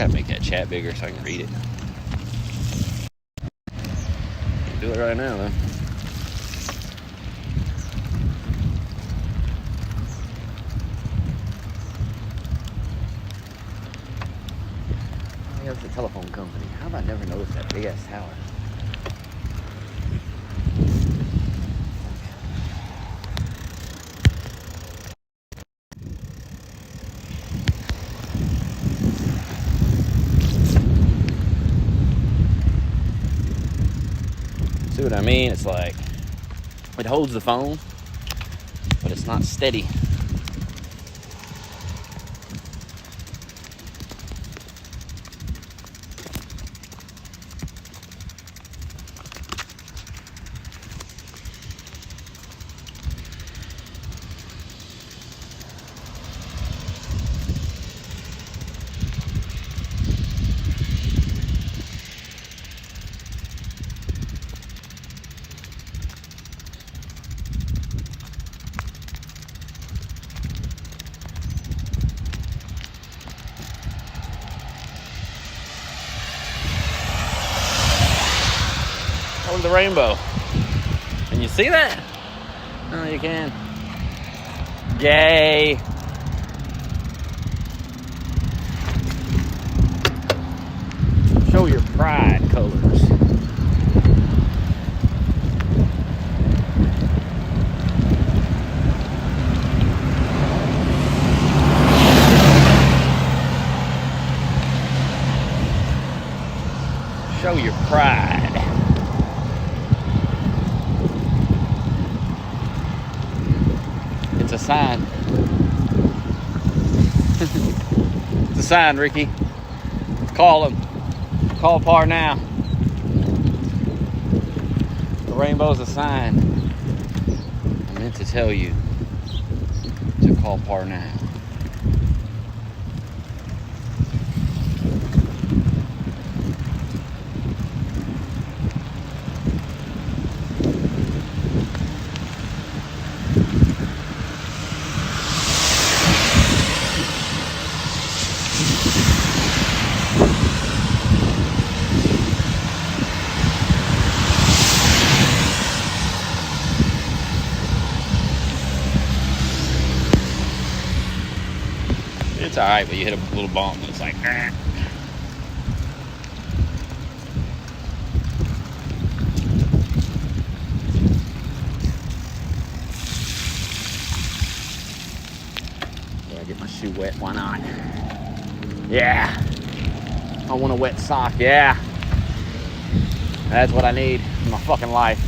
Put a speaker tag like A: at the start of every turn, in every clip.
A: gotta make that chat bigger so I can read it. Can't do it right now, though. It's a telephone company. How have I never noticed that big ass tower? See what I mean? It's like it holds the phone, but it's not steady. Over the rainbow. Can you see that? Oh, you can. Yay. Show your pride, colors. Show your pride. It's a sign. It's a sign, Ricky. Call him. Call Par now. The rainbow's a sign. I meant to tell you to call Par now. It's alright, but you hit a little bump and it's like, ah. Yeah, get my shoe wet, why not? Yeah. I want a wet sock, yeah. That's what I need in my fucking life.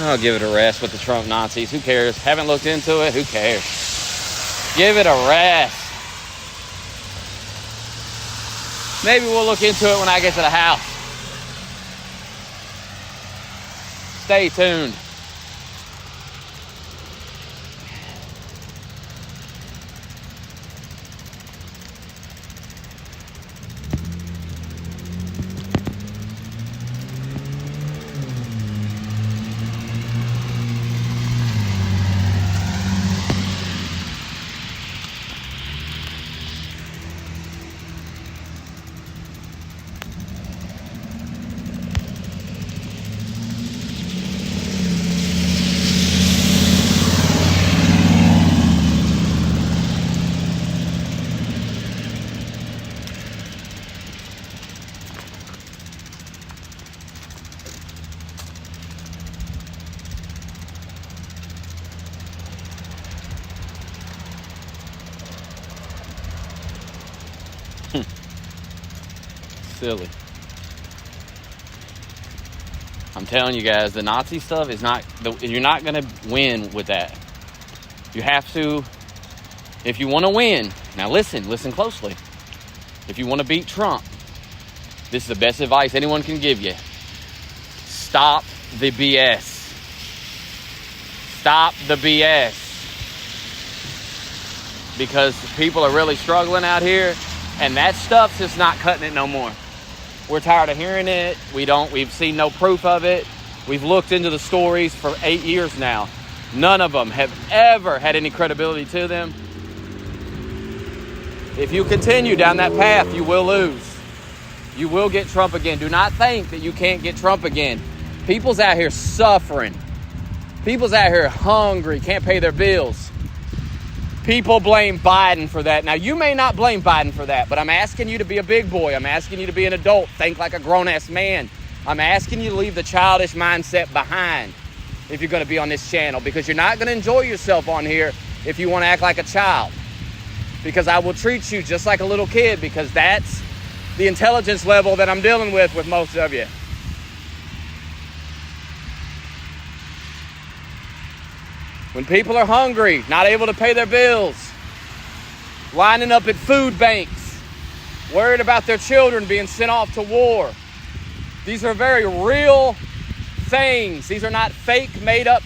A: I'll give it a rest with the Trump Nazis. Who cares? Haven't looked into it. Who cares? Give it a rest. Maybe we'll look into it when I get to the house. Stay tuned. Silly. I'm telling you guys, the Nazi stuff is not, you're not going to win with that. You have to, if you want to win, now listen closely. If you want to beat Trump, This is the best advice anyone can give you. Stop the BS. Stop the BS. Because people are really struggling out here, and that stuff's just not cutting it no more. We're tired of hearing it. We've seen no proof of it. We've looked into the stories for 8 years now. None of them have ever had any credibility to them. If you continue down that path, you will lose. You will get Trump again. Do not think that you can't get Trump again. People's out here suffering. People's out here hungry, can't pay their bills. People blame Biden for that. Now, you may not blame Biden for that, but I'm asking you to be a big boy. I'm asking you to be an adult. Think like a grown-ass man. I'm asking you to leave the childish mindset behind if you're going to be on this channel, because you're not going to enjoy yourself on here if you want to act like a child. Because I will treat you just like a little kid, because that's the intelligence level that I'm dealing with most of you. When people are hungry, not able to pay their bills, lining up at food banks, worried about their children being sent off to war. These are very real things. These are not fake, made-up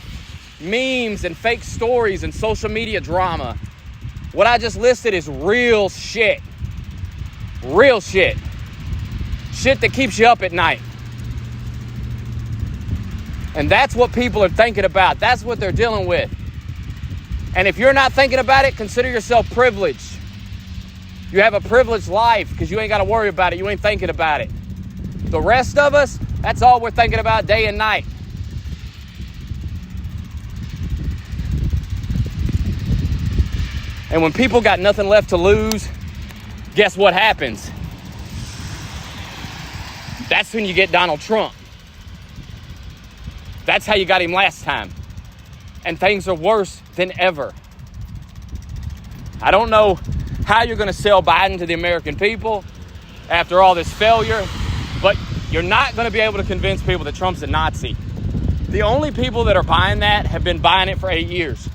A: memes and fake stories and social media drama. What I just listed is real shit. Real shit. Shit that keeps you up at night. And that's what people are thinking about. That's what they're dealing with. And if you're not thinking about it, consider yourself privileged. You have a privileged life because you ain't got to worry about it. You ain't thinking about it. The rest of us, that's all we're thinking about day and night. And when people got nothing left to lose, guess what happens? That's when you get Donald Trump. That's how you got him last time. And things are worse than ever. I don't know how you're going to sell Biden to the American people after all this failure, but you're not going to be able to convince people that Trump's a Nazi. The only people that are buying that have been buying it for 8 years.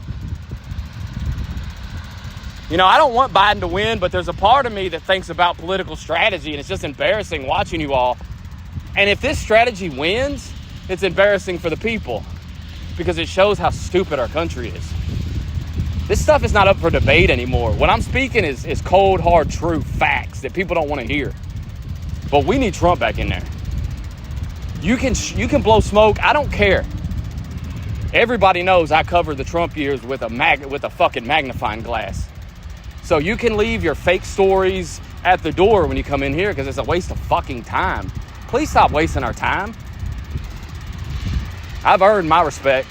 A: You know, I don't want Biden to win, but there's a part of me that thinks about political strategy, and it's just embarrassing watching you all. And if this strategy wins, it's embarrassing for the people because it shows how stupid our country is. This stuff is not up for debate anymore. What I'm speaking is cold, hard, true facts that people don't want to hear. But we need Trump back in there. You can blow smoke. I don't care. Everybody knows I covered the Trump years with a fucking magnifying glass. So you can leave your fake stories at the door when you come in here because it's a waste of fucking time. Please stop wasting our time. I've earned my respect.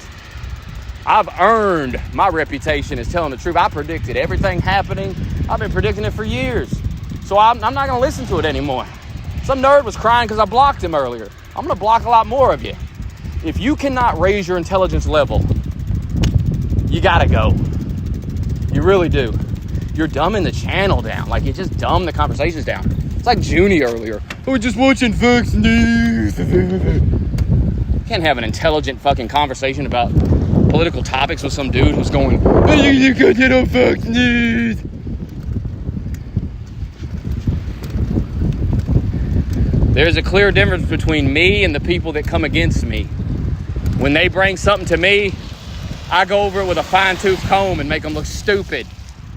A: I've earned my reputation as telling the truth. I predicted everything happening. I've been predicting it for years. So I'm not going to listen to it anymore. Some nerd was crying because I blocked him earlier. I'm going to block a lot more of you. If you cannot raise your intelligence level, you got to go. You really do. You're dumbing the channel down. Like, you just dumb the conversations down. It's like Junie earlier. We're just watching Fox News. Can't have an intelligent fucking conversation about political topics with some dude who's going, you got that on Fox News. There's a clear difference between me and the people that come against me. When they bring something to me, I go over it with a fine-tooth comb and make them look stupid.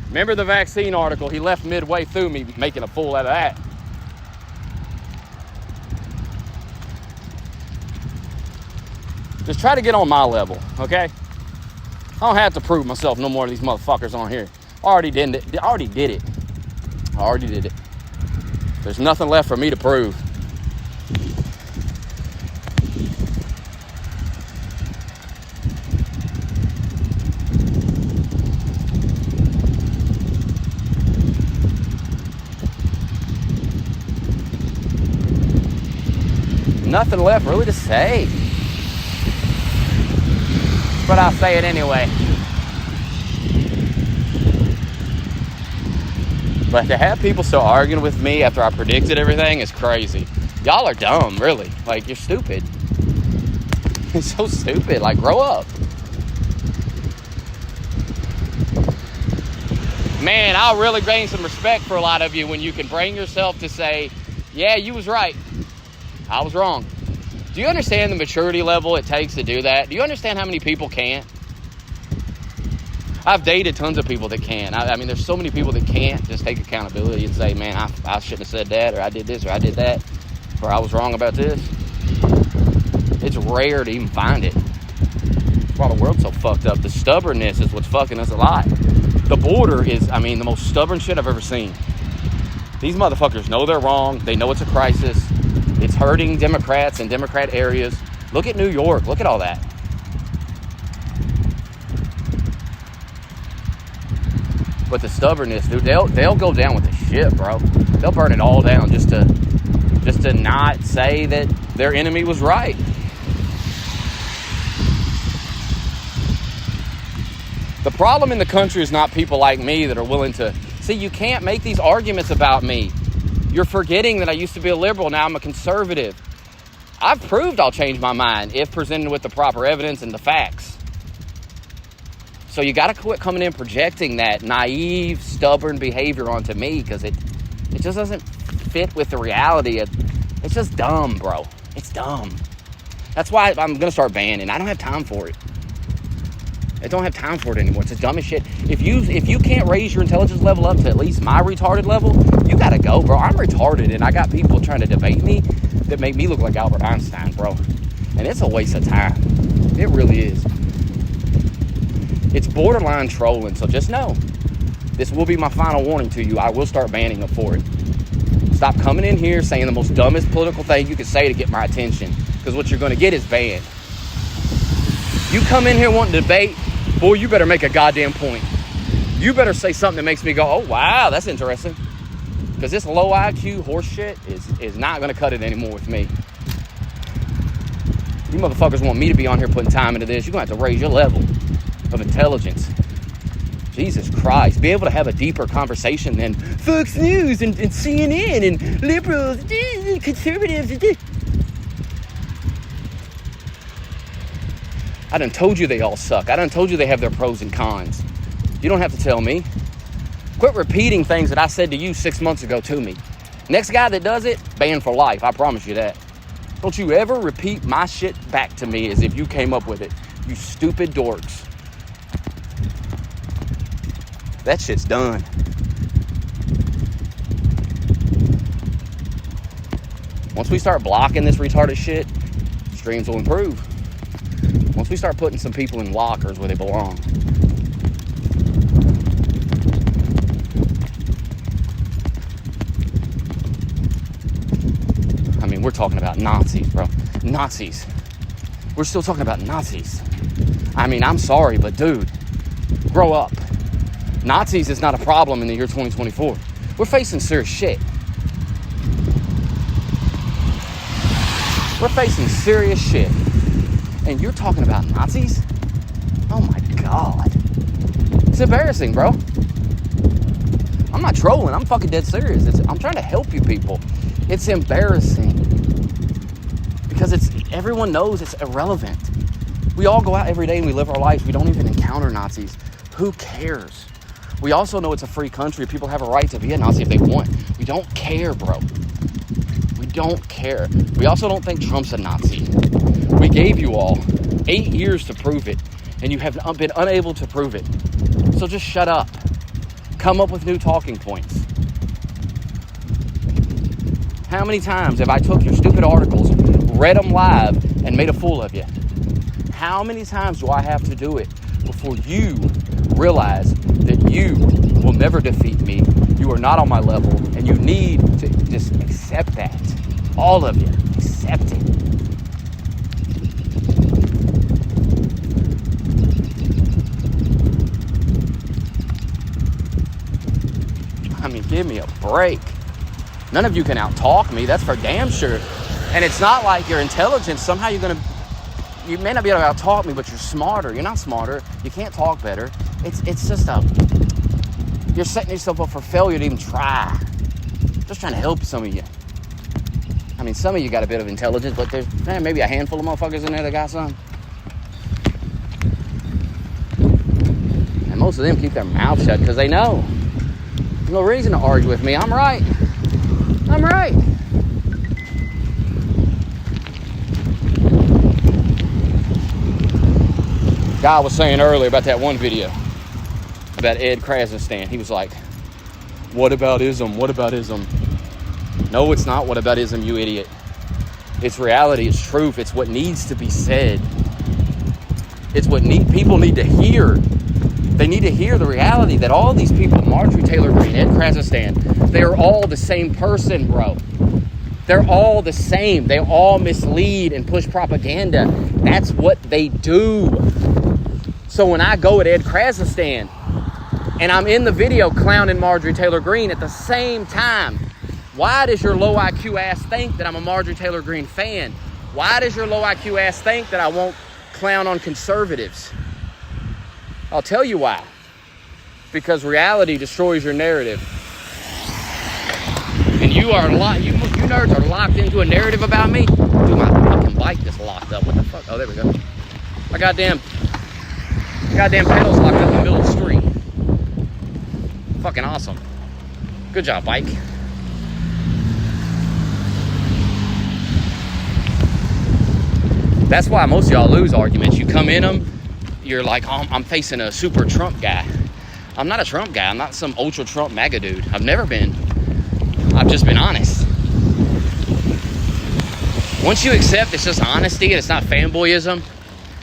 A: Remember the vaccine article? He left midway through me making a fool out of that. Just try to get on my level, okay? I don't have to prove myself no more to these motherfuckers on here. I already did it. There's nothing left for me to prove. Nothing left really to say. But I'll say it anyway. But to have people still arguing with me after I predicted everything is crazy. Y'all are dumb, really. Like, you're stupid. It's so stupid. Like, grow up. Man, I'll really gain some respect for a lot of you when you can bring yourself to say, yeah, you was right. I was wrong. Do you understand the maturity level it takes to do that? Do you understand how many people can't? I've dated tons of people that can. I mean, there's so many people that can't just take accountability and say, man, I shouldn't have said that, or I did this, or I did that, or I was wrong about this. It's rare to even find it. That's why the world's so fucked up. The stubbornness is what's fucking us alive. The border is, I mean, the most stubborn shit I've ever seen. These motherfuckers know they're wrong. They know it's a crisis. It's hurting Democrats in Democrat areas. Look at New York. Look at all that. But the stubbornness, dude, they'll go down with the shit, bro. They'll burn it all down just to not say that their enemy was right. The problem in the country is not people like me that are willing to... See, you can't make these arguments about me. You're forgetting that I used to be a liberal, now I'm a conservative. I've proved I'll change my mind if presented with the proper evidence and the facts. So you got to quit coming in projecting that naive, stubborn behavior onto me, because it just doesn't fit with the reality. It's just dumb, bro. It's dumb. That's why I'm going to start banning. I don't have time for it. I don't have time for it anymore. It's the dumbest shit. If you can't raise your intelligence level up to at least my retarded level, you gotta go, bro. I'm retarded, and I got people trying to debate me that make me look like Albert Einstein, bro. And it's a waste of time. It really is. It's borderline trolling, so just know, this will be my final warning to you. I will start banning them for it. Stop coming in here saying the most dumbest political thing you could say to get my attention, because what you're gonna get is banned. You come in here wanting to debate, boy, you better make a goddamn point. You better say something that makes me go, oh, wow, that's interesting. Because this low IQ horse shit is not going to cut it anymore with me. You motherfuckers want me to be on here putting time into this. You're going to have to raise your level of intelligence. Jesus Christ. Be able to have a deeper conversation than Fox News and CNN and liberals, conservatives. I done told you they all suck. I done told you they have their pros and cons. You don't have to tell me. Quit repeating things that I said to you 6 months ago to me. Next guy that does it, banned for life. I promise you that. Don't you ever repeat my shit back to me as if you came up with it. You stupid dorks. That shit's done. Once we start blocking this retarded shit, streams will improve. Once we start putting some people in lockers where they belong. I mean, we're talking about Nazis, bro. Nazis. We're still talking about Nazis. I mean, I'm sorry, but dude, grow up. Nazis is not a problem in the year 2024. We're facing serious shit. We're facing serious shit. And you're talking about Nazis? Oh my God. It's embarrassing, bro. I'm not trolling. I'm fucking dead serious. I'm trying to help you people. It's embarrassing. Because everyone knows it's irrelevant. We all go out every day and we live our lives. We don't even encounter Nazis. Who cares? We also know it's a free country. People have a right to be a Nazi if they want. We don't care, bro. We don't care. We also don't think Trump's a Nazi. We gave you all 8 years to prove it, and you have been unable to prove it. So just shut up. Come up with new talking points. How many times have I took your stupid articles, read them live, and made a fool of you? How many times do I have to do it before you realize that you will never defeat me? You are not on my level, and you need to just accept that. All of you, accept it. I mean, give me a break. None of you can out-talk me. That's for damn sure. And it's not like your intelligence. Somehow you may not be able to out-talk me, but you're smarter. You're not smarter. You can't talk better. It's just you're setting yourself up for failure to even try. Just trying to help some of you. I mean, some of you got a bit of intelligence, but there's maybe a handful of motherfuckers in there that got some. And most of them keep their mouth shut because they know. There's no reason to argue with me. I'm right. I'm right. Guy was saying earlier about that one video about Ed Krasnostand. He was like, what about ism? What about ism? No, it's not what about ism, you idiot. It's reality, it's truth, it's what needs to be said. It's what people need to hear. They need to hear the reality that all these people, Marjorie Taylor Greene, Ed Krasnostand, they are all the same person, bro. They're all the same. They all mislead and push propaganda. That's what they do. So when I go at Ed Krasnostand and I'm in the video clowning Marjorie Taylor Greene at the same time, why does your low IQ ass think that I'm a Marjorie Taylor Greene fan? Why does your low IQ ass think that I won't clown on conservatives? I'll tell you why. Because reality destroys your narrative. And you nerds are locked into a narrative about me. Dude, my fucking bike just locked up. What the fuck? Oh, there we go. My goddamn pedals locked up in the middle of the street. Fucking awesome. Good job, bike. That's why most of y'all lose arguments. You come in them, you're like, oh, I'm facing a super Trump guy. I'm not a Trump guy. I'm not some ultra Trump MAGA dude. I've never been. I've just been honest. Once you accept it's just honesty and it's not fanboyism,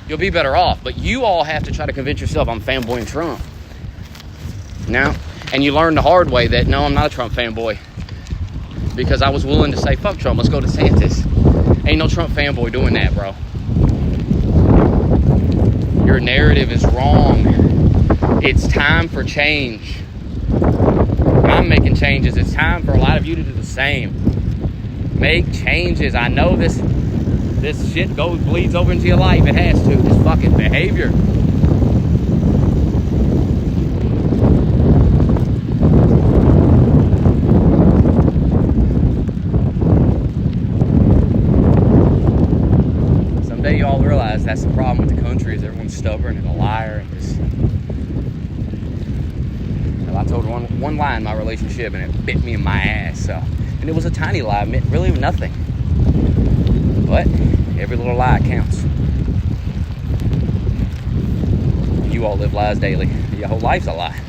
A: you'll be better off. But you all have to try to convince yourself I'm fanboying Trump. No. And you learn the hard way that, no, I'm not a Trump fanboy. Because I was willing to say, fuck Trump, let's go to DeSantis. Ain't no Trump fanboy doing that, bro. Your narrative is wrong. It's time for change. I'm making changes. It's time for a lot of you to do the same. Make changes. I know this shit bleeds over into your life. It has to. This fucking behavior. Someday you all realize that's the problem with the country is everyone's stubborn and a liar and just... I told one lie in my relationship and it bit me in my ass. So, and it was a tiny lie, it meant really nothing. But every little lie counts. You all live lies daily. Your whole life's a lie.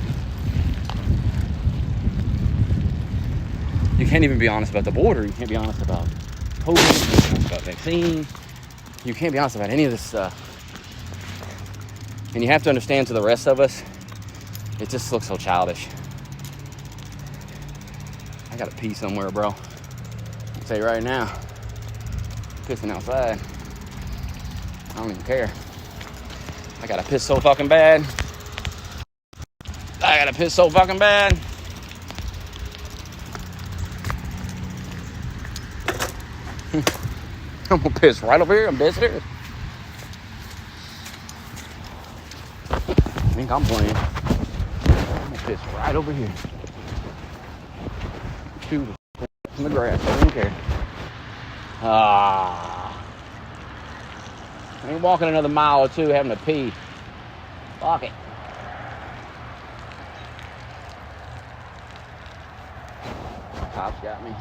A: You can't even be honest about the border. You can't be honest about COVID. You can't be honest about vaccine. You can't be honest about any of this stuff. And you have to understand, to the rest of us, it just looks so childish. I gotta pee somewhere, bro. I'll tell you right now. I'm pissing outside. I don't even care. I gotta piss so fucking bad. I'm gonna piss right over here. I'm dead serious. I think I'm playing. Piss right over here. Shoot in the grass. I don't care. I ain't walking another mile or two having to pee. Fuck it. Cops got me.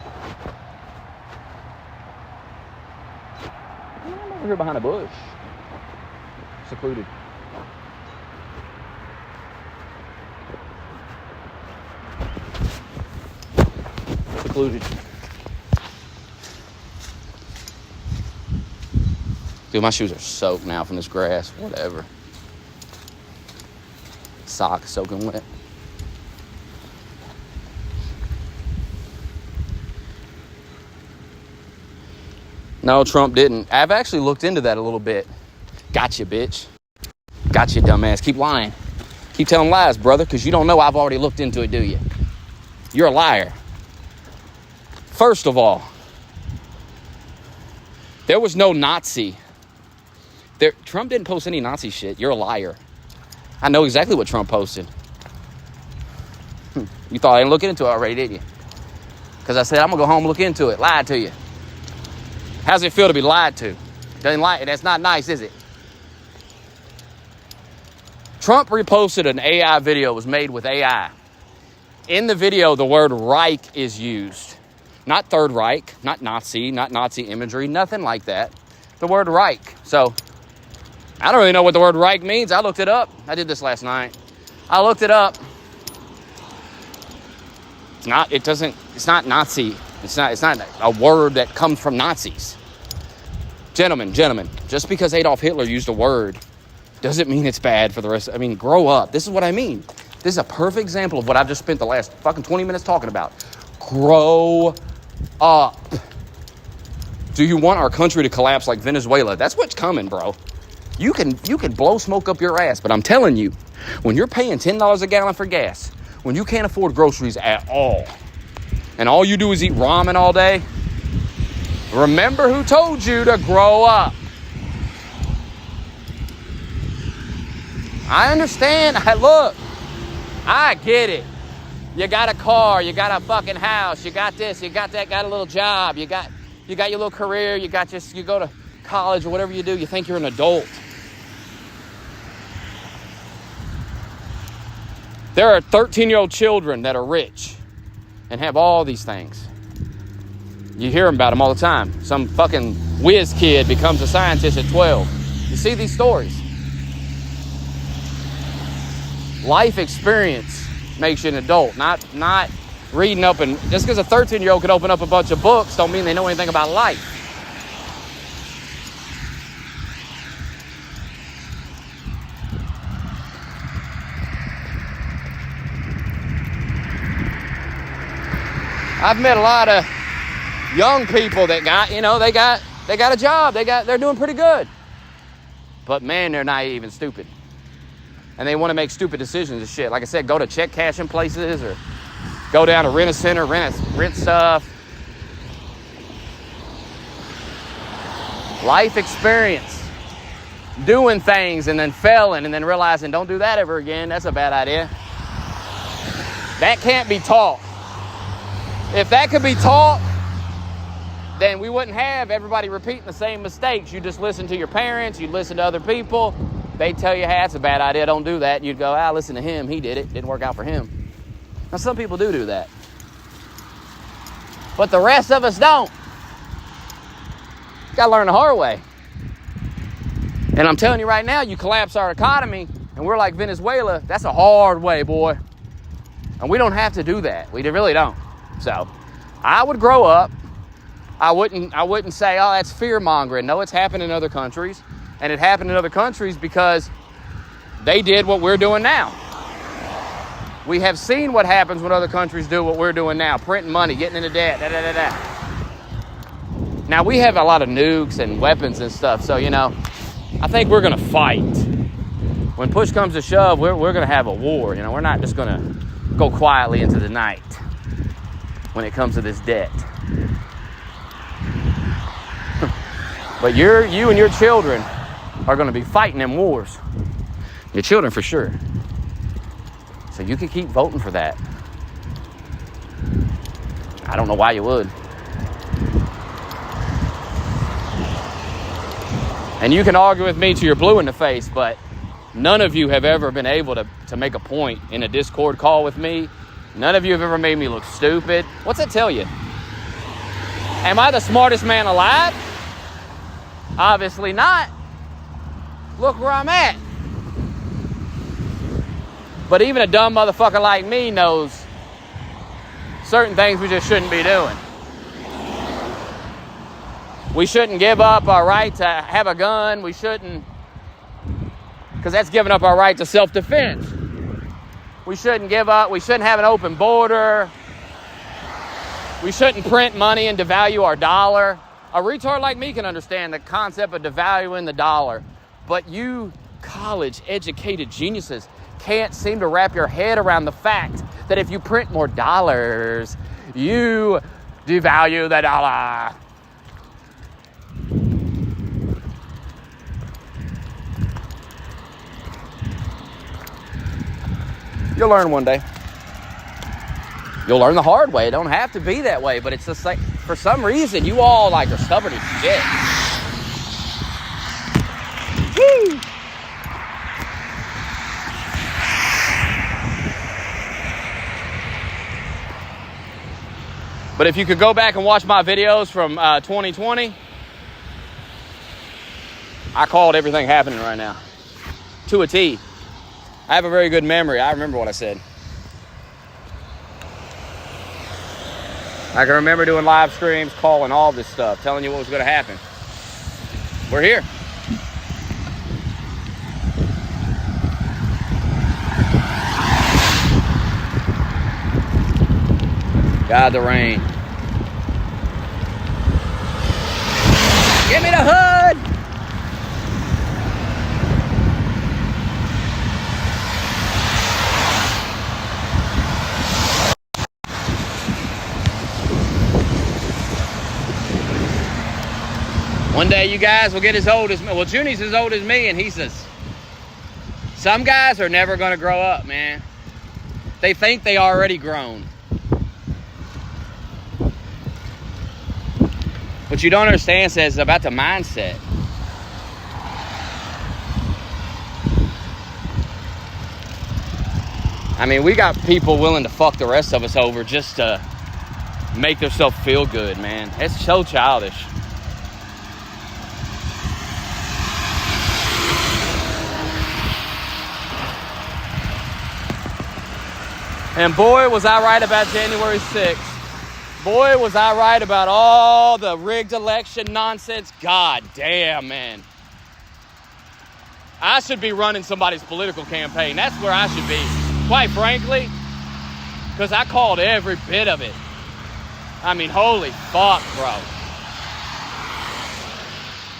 A: I'm over here behind a bush. Secluded. Dude, my shoes are soaked now from this grass. Whatever. Sock soaking wet. No, Trump didn't. I've actually looked into that a little bit. Gotcha, bitch. Gotcha, dumbass. Keep lying. Keep telling lies, brother, because you don't know I've already looked into it, do you? You're a liar. First of all, there was no Nazi. Trump didn't post any Nazi shit. You're a liar. I know exactly what Trump posted. You thought I didn't look into it already, didn't you? Because I said, I'm going to go home and look into it. Lied to you. How's it feel to be lied to? Doesn't like it. That's not nice, is it? Trump reposted an AI video. It was made with AI. In the video, the word Reich is used. Not Third Reich, not Nazi imagery, nothing like that. The word Reich. So, I don't really know what the word Reich means. I looked it up. I did this last night. I looked it up. It's not Nazi. It's not a word that comes from Nazis. Gentlemen, just because Adolf Hitler used a word doesn't mean it's bad for the rest. I mean, grow up. This is what I mean. This is a perfect example of what I've just spent the last fucking 20 minutes talking about. Grow up. Do you want our country to collapse like Venezuela? That's what's coming, bro. You can blow smoke up your ass, but I'm telling you, when you're paying $10 a gallon for gas, when you can't afford groceries at all, and all you do is eat ramen all day, remember who told you to grow up. I understand. Look, I get it. You got a car, you got a fucking house, you got this, you got that, got a little job, you got your little career, you go to college or whatever you do, you think you're an adult. There are 13-year-old children that are rich and have all these things. You hear about them all the time. Some fucking whiz kid becomes a scientist at 12. You see these stories. Life experience makes you an adult, not reading up. And just because a 13-year-old can open up a bunch of books don't mean they know anything about life. I've met a lot of young people that they got a job. They're doing pretty good. But man, they're naive and stupid. And they want to make stupid decisions and shit. Like I said, go to check cashing places or go down to rent a center, rent stuff. Life experience. Doing things and then failing and then realizing don't do that ever again. That's a bad idea. That can't be taught. If that could be taught, then we wouldn't have everybody repeating the same mistakes. You just listen to your parents, you listen to other people. They tell you, hey, that's a bad idea, don't do that. And you'd go, listen to him, he did it. Didn't work out for him. Now, some people do that. But the rest of us don't. Got to learn the hard way. And I'm telling you right now, you collapse our economy, and we're like Venezuela, that's a hard way, boy. And we don't have to do that. We really don't. So, I would grow up. I wouldn't say, that's fear-mongering. No, it's happened in other countries. And it happened in other countries because they did what we're doing now. We have seen what happens when other countries do what we're doing now. Printing money, getting into debt, Now, we have a lot of nukes and weapons and stuff. So, I think we're going to fight. When push comes to shove, we're going to have a war. We're not just going to go quietly into the night when it comes to this debt. But you and your children are going to be fighting them wars. Your children for sure. So you can keep voting for that. I don't know why you would. And you can argue with me till you're blue in the face, but none of you have ever been able to make a point in a Discord call with me. None of you have ever made me look stupid. What's that tell you? Am I the smartest man alive? Obviously not. Look where I'm at. But even a dumb motherfucker like me knows certain things we just shouldn't be doing. We shouldn't give up our right to have a gun. We shouldn't, because that's giving up our right to self-defense. We shouldn't give up. We shouldn't have an open border. We shouldn't print money and devalue our dollar. A retard like me can understand the concept of devaluing the dollar. But you college-educated geniuses can't seem to wrap your head around the fact that if you print more dollars, you devalue the dollar. You'll learn one day. You'll learn the hard way. It don't have to be that way, but it's just like, for some reason, you all are stubborn as shit. Woo! But if you could go back and watch my videos from 2020, I called everything happening right now. To a T. I have a very good memory. I remember what I said. I can remember doing live streams, calling all this stuff, telling you what was going to happen. We're here. God, the rain. Give me the hood! One day you guys will get as old as me. Well, Junie's as old as me, and he says, some guys are never going to grow up, man. They think they already grown. What you don't understand says about the mindset. I mean, we got people willing to fuck the rest of us over just to make themselves feel good, man. It's so childish. And boy, was I right about January 6th. Boy, was I right about all the rigged election nonsense. God damn, man. I should be running somebody's political campaign. That's where I should be. Quite frankly, because I called every bit of it. I mean, holy fuck, bro.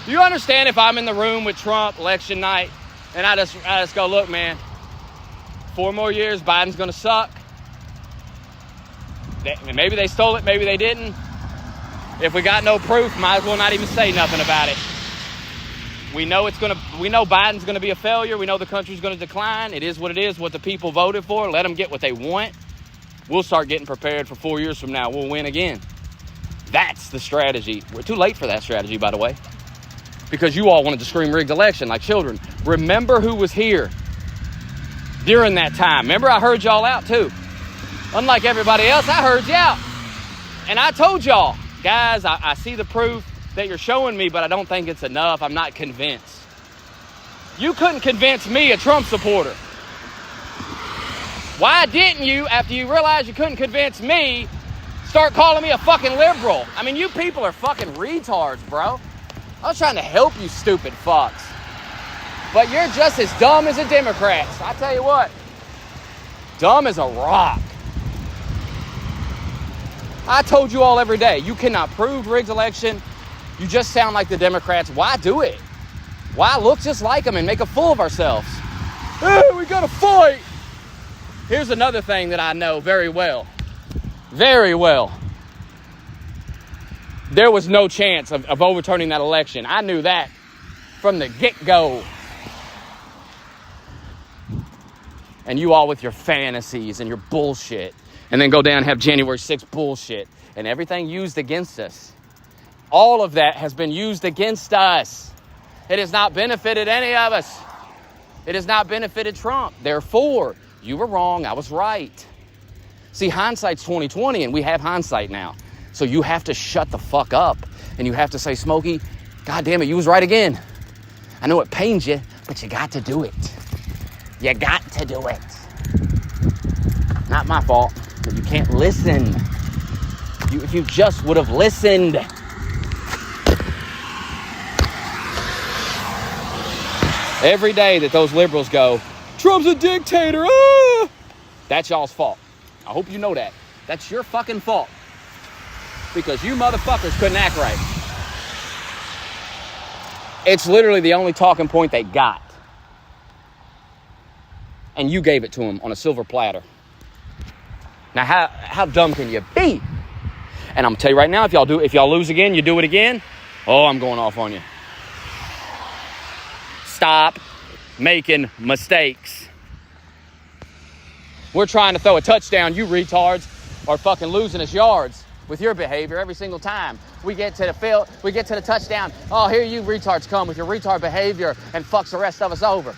A: Do you understand if I'm in the room with Trump election night and I just go, look, man, 4 more years, Biden's going to suck. Maybe they stole it, maybe they didn't. If we got no proof, might as well not even say nothing about it. We know Biden's gonna be a failure. We know the country's gonna decline. It is what it is, what the people voted for. Let them get what they want. We'll start getting prepared for 4 years from now. We'll win again. That's the strategy. We're too late for that strategy, by the way, because you all wanted to scream rigged election like children. Remember who was here during that time. Remember, I heard y'all out too. Unlike everybody else, I heard you out. And I told y'all, guys, I see the proof that you're showing me, but I don't think it's enough. I'm not convinced. You couldn't convince me, a Trump supporter. Why didn't you, after you realized you couldn't convince me, start calling me a fucking liberal? I mean, you people are fucking retards, bro. I was trying to help you stupid fucks. But you're just as dumb as the Democrats. I tell you what, dumb as a rock. I told you all every day, you cannot prove rigged election. You just sound like the Democrats. Why do it? Why look just like them and make a fool of ourselves? Hey, we gotta fight. Here's another thing that I know very well. Very well. There was no chance of overturning that election. I knew that from the get-go. And you all with your fantasies and your bullshit. And then go down and have January 6th bullshit. And everything used against us. All of that has been used against us. It has not benefited any of us. It has not benefited Trump. Therefore, you were wrong, I was right. See, hindsight's 20/20, and we have hindsight now. So you have to shut the fuck up. And you have to say, Smokey, God damn it, you was right again. I know it pains you, but you got to do it. You got to do it. Not my fault, but you can't listen. If you just would have listened. Every day that those liberals go, Trump's a dictator, that's y'all's fault. I hope you know that. That's your fucking fault. Because you motherfuckers couldn't act right. It's literally the only talking point they got. And you gave it to them on a silver platter. Now, how dumb can you be? And I'm gonna tell you right now, if y'all lose again, you do it again, oh, I'm going off on you. Stop making mistakes. We're trying to throw a touchdown. You retards are fucking losing us yards with your behavior every single time. We get to the field, we get to the touchdown. Oh, here you retards come with your retard behavior and fucks the rest of us over.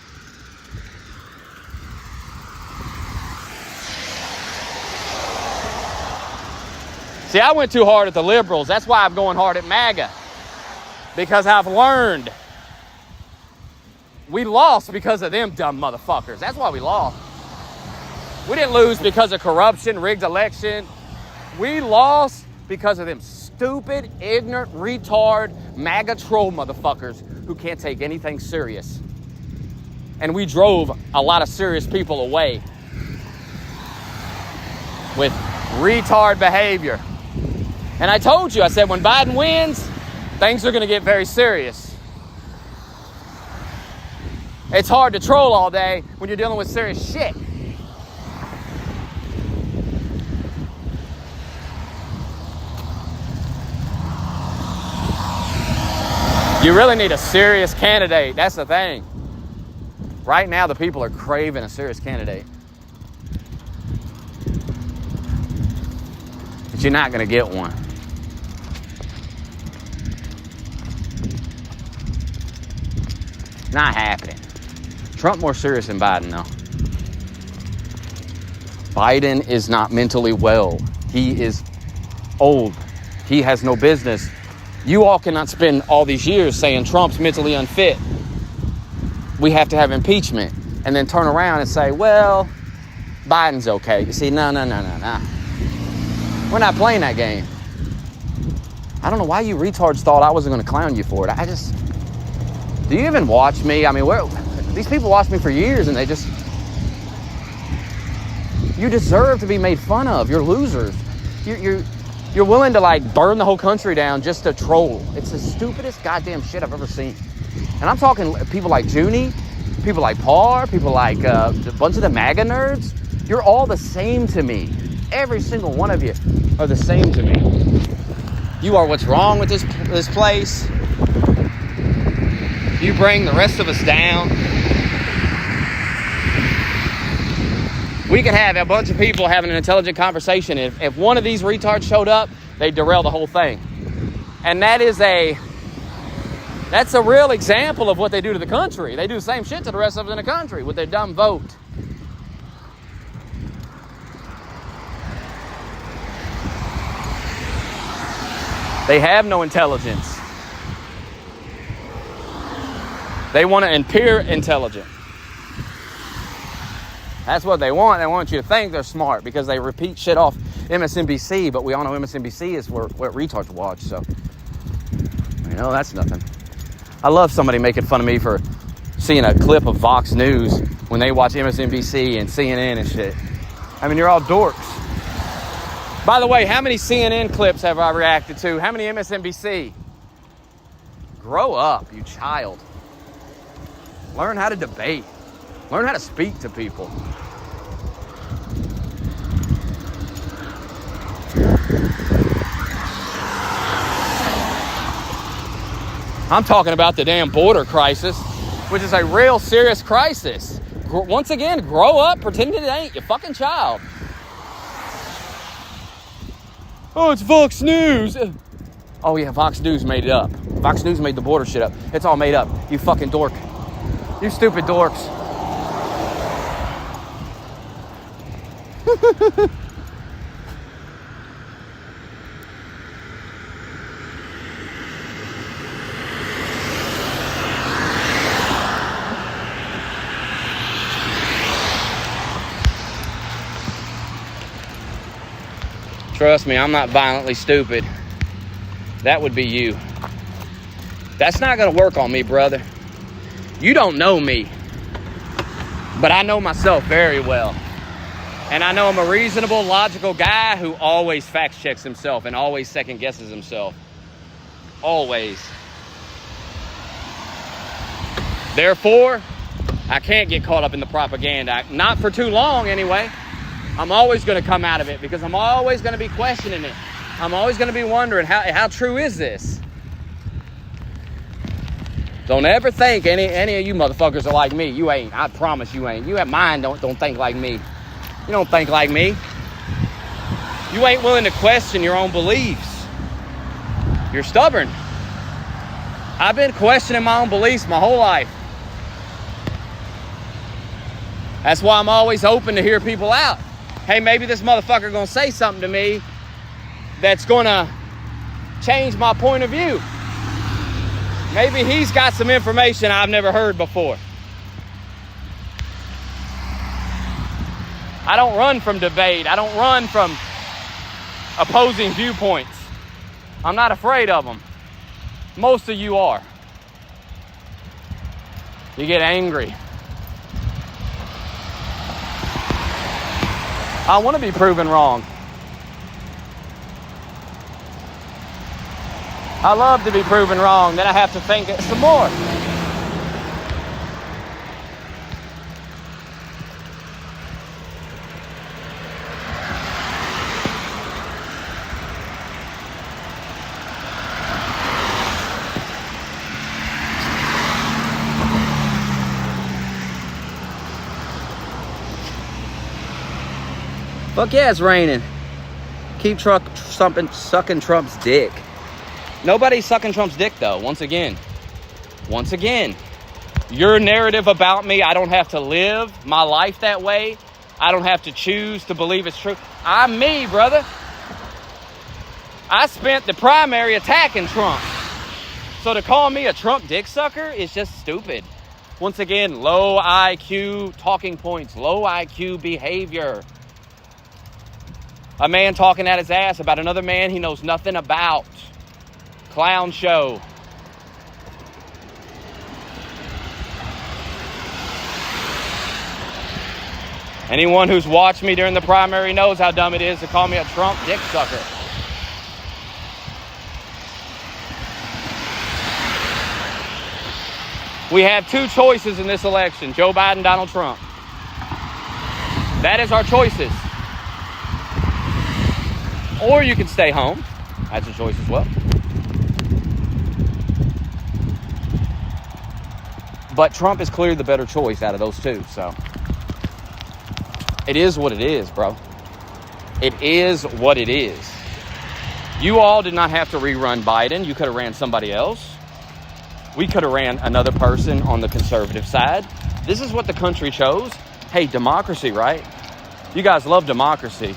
A: See, I went too hard at the liberals. That's why I'm going hard at MAGA. Because I've learned We lost because of them dumb motherfuckers. That's why we lost. We didn't lose because of corruption, rigged election. We lost because of them stupid, ignorant, retard, MAGA troll motherfuckers who can't take anything serious. And we drove a lot of serious people away with retard behavior. And I told you, I said, when Biden wins, things are going to get very serious. It's hard to troll all day when you're dealing with serious shit. You really need a serious candidate. That's the thing. Right now, the people are craving a serious candidate. But you're not going to get one. Not happening. Trump more serious than Biden, though. Biden is not mentally well. He is old. He has no business. You all cannot spend all these years saying Trump's mentally unfit. We have to have impeachment. And then turn around and say, well, Biden's okay. You see, no. We're not playing that game. I don't know why you retards thought I wasn't going to clown you for it. Do you even watch me? I mean, these people watch me for years and you deserve to be made fun of. You're losers. You're willing to like burn the whole country down just to troll. It's the stupidest goddamn shit I've ever seen. And I'm talking people like Junie, people like Parr, people like a bunch of the MAGA nerds. You're all the same to me. Every single one of you are the same to me. You are what's wrong with this place. You bring the rest of us down. We could have a bunch of people having an intelligent conversation. If one of these retards showed up, they'd derail the whole thing. And that's a real example of what they do to the country. They do the same shit to the rest of us in the country with their dumb vote. They have no intelligence. They want to appear intelligent. That's what they want. They want you to think they're smart because they repeat shit off MSNBC, but we all know MSNBC is what retards watch, so that's nothing. I love somebody making fun of me for seeing a clip of Fox News when they watch MSNBC and CNN and shit. I mean, you're all dorks. By the way, how many CNN clips have I reacted to? How many MSNBC? Grow up, you child. Learn how to debate. Learn how to speak to people. I'm talking about the damn border crisis, which is a real serious crisis. Once again, grow up, pretend it ain't, you fucking child. Oh, it's Fox News. Oh yeah, Fox News made it up. Fox News made the border shit up. It's all made up. You fucking dork. You stupid dorks. Trust me, I'm not violently stupid. That would be you. That's not going to work on me, brother. You don't know me. But I know myself very well. And I know I'm a reasonable, logical guy who always fact checks himself and always second guesses himself. Always. Therefore, I can't get caught up in the propaganda. Not for too long, anyway. I'm always going to come out of it because I'm always going to be questioning it. I'm always going to be wondering, how true is this? Don't ever think any of you motherfuckers are like me. You ain't. I promise you ain't. You have mind, don't think like me. You don't think like me. You ain't willing to question your own beliefs. You're stubborn. I've been questioning my own beliefs my whole life. That's why I'm always open to hear people out. Hey, maybe this motherfucker gonna say something to me that's gonna change my point of view. Maybe he's got some information I've never heard before. I don't run from debate. I don't run from opposing viewpoints. I'm not afraid of them. Most of you are. You get angry. I want to be proven wrong. I love to be proven wrong. Then I have to think it some more. Fuck yeah, it's raining. Keep sucking Trump's dick. Nobody's sucking Trump's dick, though. Once again, your narrative about me, I don't have to live my life that way. I don't have to choose to believe it's true. I'm me, brother. I spent the primary attacking Trump. So to call me a Trump dick sucker is just stupid. Once again, low IQ talking points, low IQ behavior. A man talking at his ass about another man he knows nothing about. Clown show. Anyone who's watched me during the primary knows how dumb it is to call me a Trump dick sucker. We have two choices in this election, Joe Biden, Donald Trump. That is our choices. Or you can stay home. That's a choice as well. But Trump is clearly the better choice out of those two, so. It is what it is, bro. It is what it is. You all did not have to rerun Biden. You could have ran somebody else. We could have ran another person on the conservative side. This is what the country chose. Hey, democracy, right? You guys love democracy.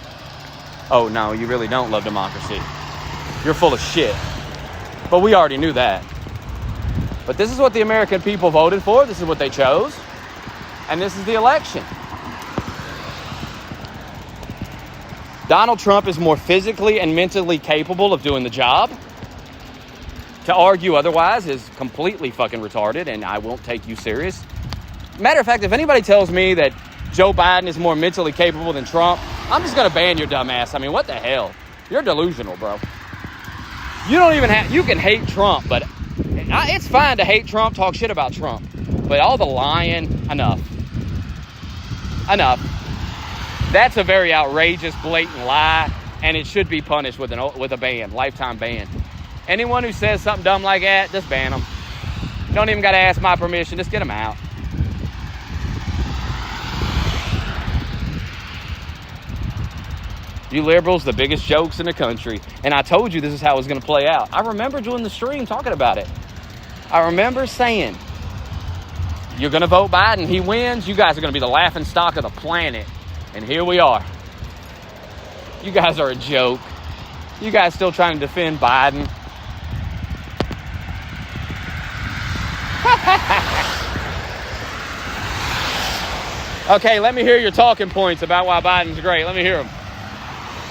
A: Oh, no, you really don't love democracy. You're full of shit. But we already knew that. But this is what the American people voted for. This is what they chose. And this is the election. Donald Trump is more physically and mentally capable of doing the job. To argue otherwise is completely fucking retarded, and I won't take you serious. Matter of fact, if anybody tells me that Joe Biden is more mentally capable than Trump, I'm just going to ban your dumb ass. I mean, what the hell? You're delusional, bro. You don't even have... You can hate Trump, but it's fine to hate Trump, talk shit about Trump. But all the lying, enough. Enough. That's a very outrageous, blatant lie, and it should be punished with a ban, lifetime ban. Anyone who says something dumb like that, just ban them. You don't even got to ask my permission. Just get them out. You liberals, the biggest jokes in the country. And I told you this is how it was going to play out. I remember doing the stream talking about it. I remember saying, you're going to vote Biden. He wins. You guys are going to be the laughing stock of the planet. And here we are. You guys are a joke. You guys still trying to defend Biden. Okay, let me hear your talking points about why Biden's great. Let me hear them.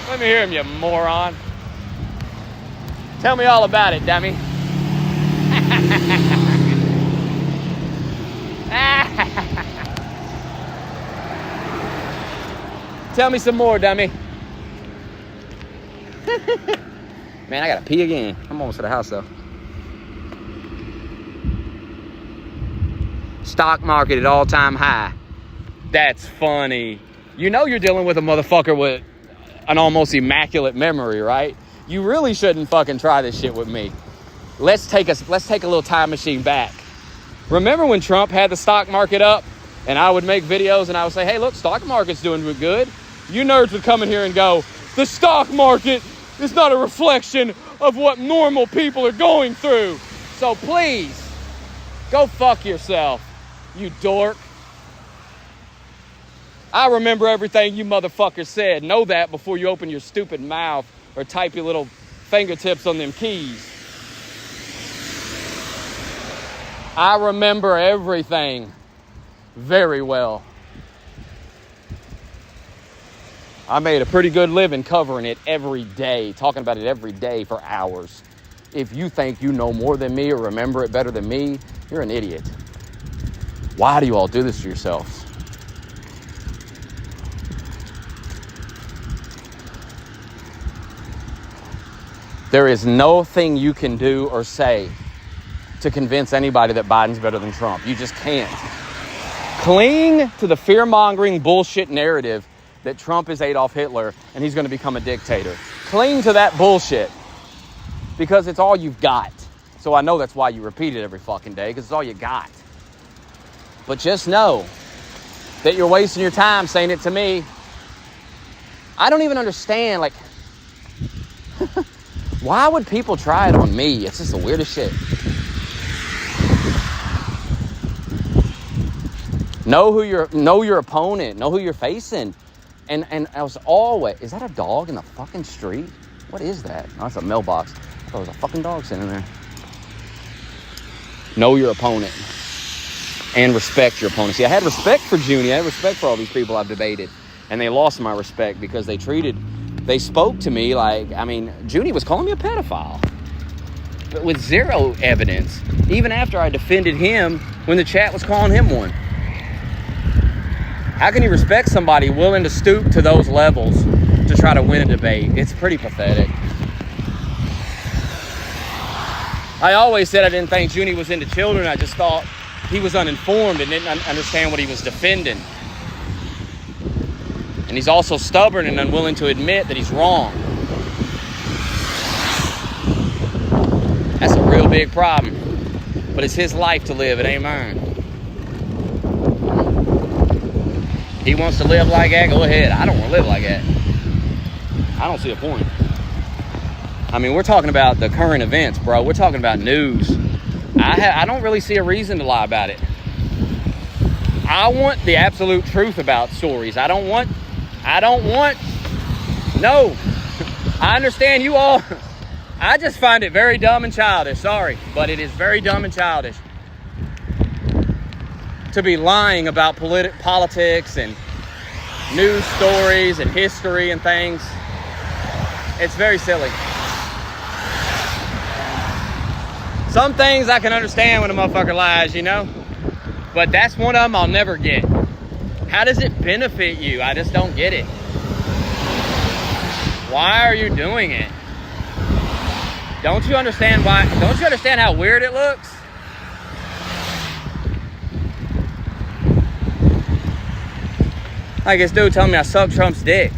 A: Let me hear them, you moron. Tell me all about it, dummy. Tell me some more, dummy. Man, I gotta pee again. I'm almost at the house, though. Stock market at all-time high. That's funny. You know you're dealing with a motherfucker with an almost immaculate memory, right? You really shouldn't fucking try this shit with me. Let's take a little time machine back. Remember when Trump had the stock market up and I would make videos and I would say, hey, look, stock market's doing good. You nerds would come in here and go, the stock market is not a reflection of what normal people are going through. So please, go fuck yourself, you dork. I remember everything you motherfuckers said. Know that before you open your stupid mouth or type your little fingertips on them keys. I remember everything very well. I made a pretty good living covering it every day, talking about it every day for hours. If you think you know more than me or remember it better than me, you're an idiot. Why do you all do this to yourselves? There is nothing you can do or say to convince anybody that Biden's better than Trump. You just can't. Cling to the fear-mongering bullshit narrative that Trump is Adolf Hitler and he's going to become a dictator. Cling to that bullshit because it's all you've got. So I know that's why you repeat it every fucking day, because it's all you got. But just know that you're wasting your time saying it to me. I don't even understand, like, why would people try it on me? It's just the weirdest shit. Know your opponent. Know who you're facing. And I was always, is that a dog in the fucking street? What is that? Oh, that's a mailbox. I thought there was a fucking dog sitting there. Know your opponent. And respect your opponent. See, I had respect for Junie. I had respect for all these people I've debated. And they lost my respect because they spoke to me like, I mean, Junie was calling me a pedophile. But with zero evidence. Even after I defended him when the chat was calling him one. How can you respect somebody willing to stoop to those levels to try to win a debate? It's pretty pathetic. I always said I didn't think Junie was into children. I just thought he was uninformed and didn't understand what he was defending. And he's also stubborn and unwilling to admit that he's wrong. That's a real big problem. But it's his life to live. It ain't mine. He wants to live like that, go ahead. I don't want to live like that. I don't see a point. I mean, we're talking about the current events, bro. We're talking about news. I don't really see a reason to lie about it. I want the absolute truth about stories. I don't want, no. I understand you all. I just find it very dumb and childish. Sorry, but it is very dumb and childish to be lying about politics and news stories and history and things. It's very silly. Some things I can understand when a motherfucker lies, you know? But that's one of them I'll never get. How does it benefit you? I just don't get it. Why are you doing it? Don't you understand why? Don't you understand how weird it looks? Like this dude telling me I suck Trump's dick.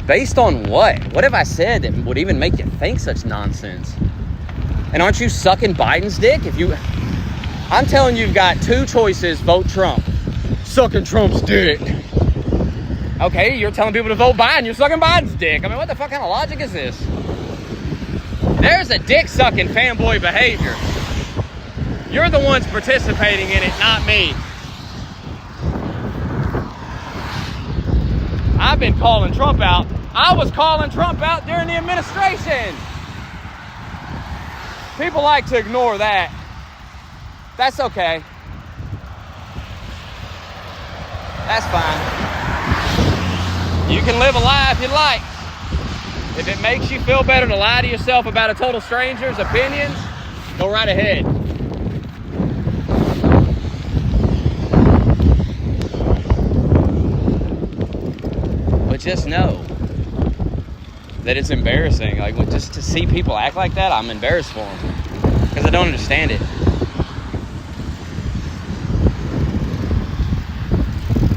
A: Based on what? What have I said that would even make you think such nonsense? And aren't you sucking Biden's dick? I'm telling you, you've got two choices, vote Trump. Sucking Trump's dick. Okay, you're telling people to vote Biden, you're sucking Biden's dick. I mean, what the fuck kind of logic is this? There's a dick-sucking fanboy behavior. You're the ones participating in it, not me. I've been calling Trump out. I was calling Trump out during the administration. People like to ignore that. That's okay. That's fine. You can live a lie if you like. If it makes you feel better to lie to yourself about a total stranger's opinions, go right ahead. But just know that it's embarrassing. Like, just to see people act like that, I'm embarrassed for them. Because I don't understand it.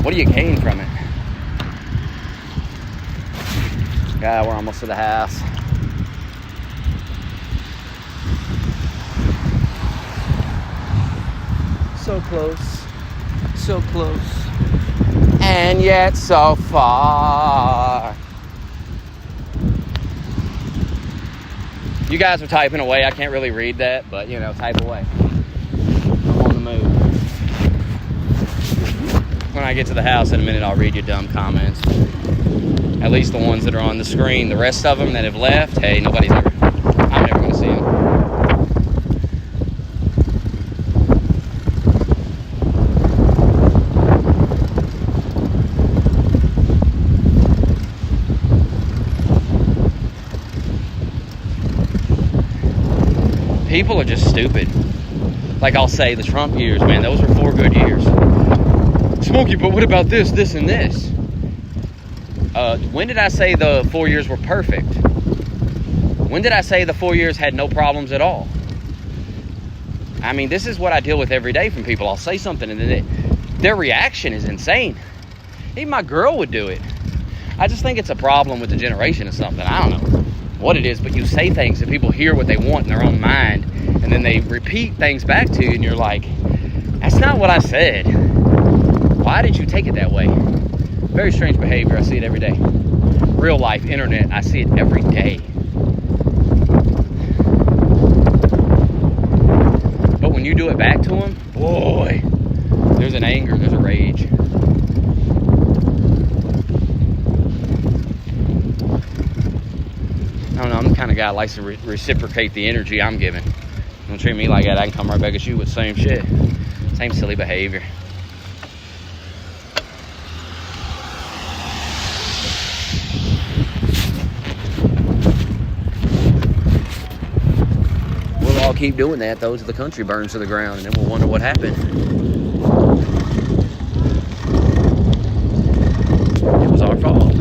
A: What do you gain from it? Yeah, we're almost to the house. So close. So close. And yet so far. You guys are typing away. I can't really read that, but, you know, type away. I'm on the move. When I get to the house in a minute, I'll read your dumb comments. At least the ones that are on the screen. The rest of them that have left, hey, I'm never going to see them. People are just stupid. Like I'll say, the Trump years, man, those were 4 good years. Smokey, but what about this, this, and this? When did I say the 4 years were perfect? When did I say the 4 years had no problems at all? I mean, this is what I deal with every day from people. I'll say something and then their reaction is insane. Even my girl would do it. I just think it's a problem with the generation or something. I don't know what it is, but you say things and people hear what they want in their own mind, and then they repeat things back to you, and you're like, that's not what I said. Why did you take it that way? Very strange behavior. I see it every day. Real life, internet, I see it every day. But when you do it back to them, boy, there's an anger, there's a rage. I don't know, I'm the kind of guy that likes to reciprocate the energy I'm giving. Don't treat me like that, I can come right back at you with the same shit. Same silly behavior. We'll all keep doing that, though, till the country burns to the ground, and then we'll wonder what happened. It was our fault.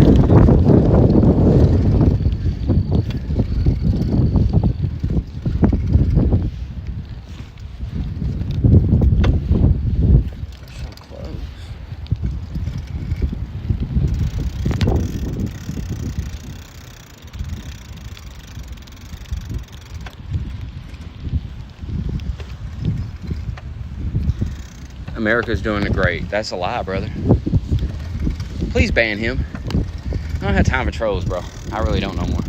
A: America's doing it great. That's a lie, brother. Please ban him. I don't have time for trolls, bro. I really don't no more.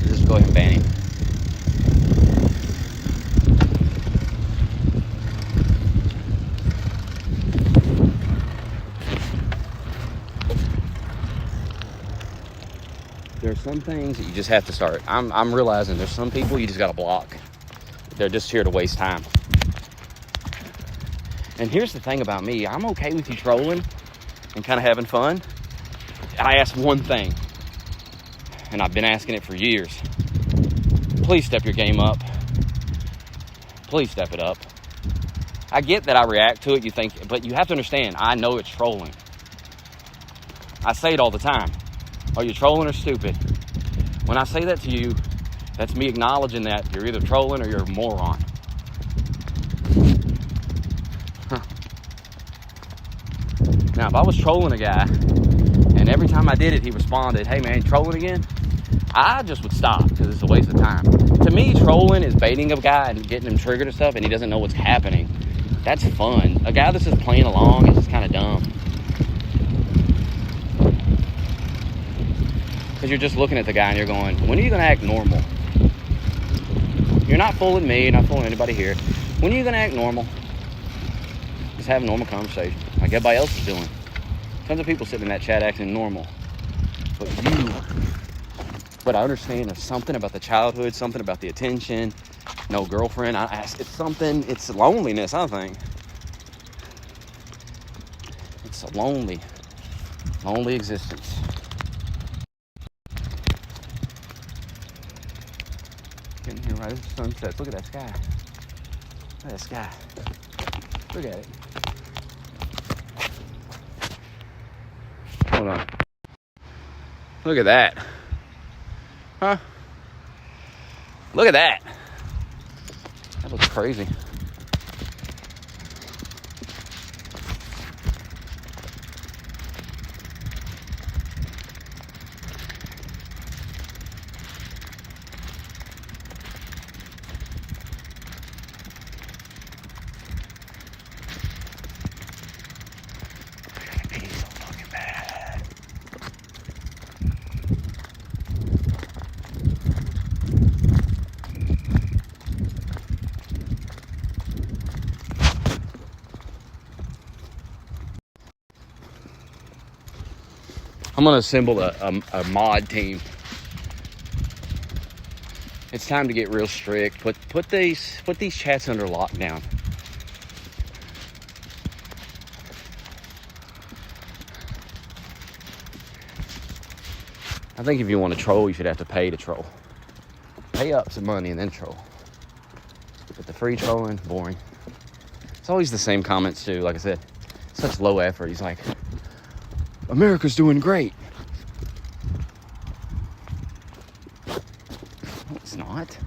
A: Just go ahead and ban him. There's some things that you just have to start. I'm realizing there's some people you just gotta block. They're just here to waste time. And here's the thing about me. I'm okay with you trolling and kind of having fun. I ask one thing, and I've been asking it for years. Please step your game up. Please step it up. I get that I react to it, you think, but you have to understand, I know it's trolling. I say it all the time. Are you trolling or stupid? When I say that to you, that's me acknowledging that you're either trolling or you're a moron. Now, if I was trolling a guy, and every time I did it, he responded, hey man, trolling again? I just would stop, because it's a waste of time. To me, trolling is baiting a guy and getting him triggered and stuff, and he doesn't know what's happening. That's fun. A guy that's just playing along is just kind of dumb. Because you're just looking at the guy and you're going, when are you going to act normal? You're not fooling me, you're not fooling anybody here. When are you going to act normal? Just have a normal conversation, like everybody else is doing. Tons of people sitting in that chat acting normal. But I understand there's something about the childhood, something about the attention, no girlfriend. It's something, it's loneliness, I think. It's a lonely existence. Getting here right as the sun sets. Look at that sky. Look at that sky. Look at it. Hold on. Look at that. Huh? Look at that. That looks crazy. I'm gonna assemble a mod team. It's time to get real strict. Put these chats under lockdown. I think if you want to troll, you should have to pay to troll. Pay up some money and then troll. But the free trolling, boring. It's always the same comments too. Like I said, such low effort. He's like, America's doing great. No, it's not.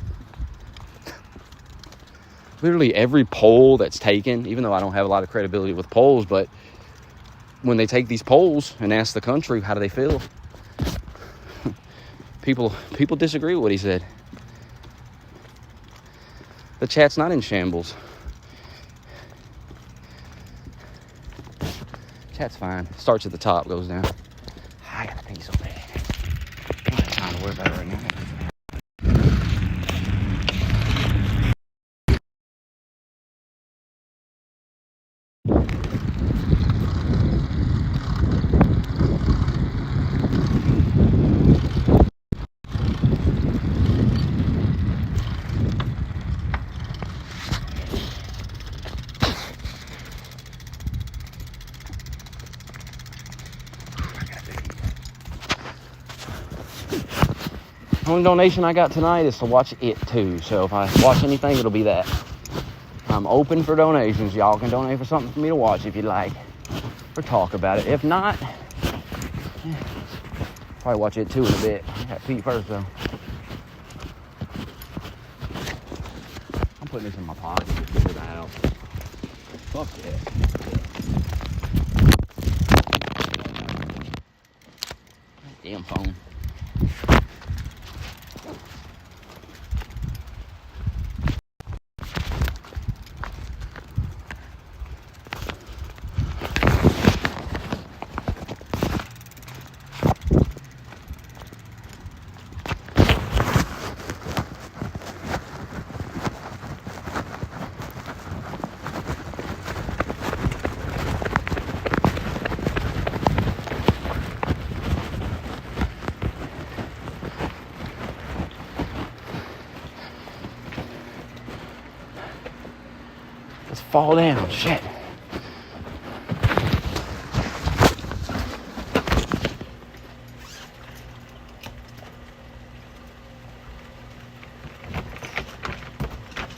A: Literally every poll that's taken, even though I don't have a lot of credibility with polls, but when they take these polls and ask the country, how do they feel? People disagree with what he said. The chat's not in shambles. Chat's fine. Starts at the top, goes down. I gotta pee so bad. I don't have time to worry about it right now. The only donation I got tonight is to watch It Too. So if I watch anything, it'll be that. I'm open for donations. Y'all can donate for something for me to watch if you'd like, or talk about it. If not, probably watch It Too in a bit. I got to pee first though. I'm putting this in my pocket to get to the house. Fuck yeah. Damn phone. Let's fall down. Shit.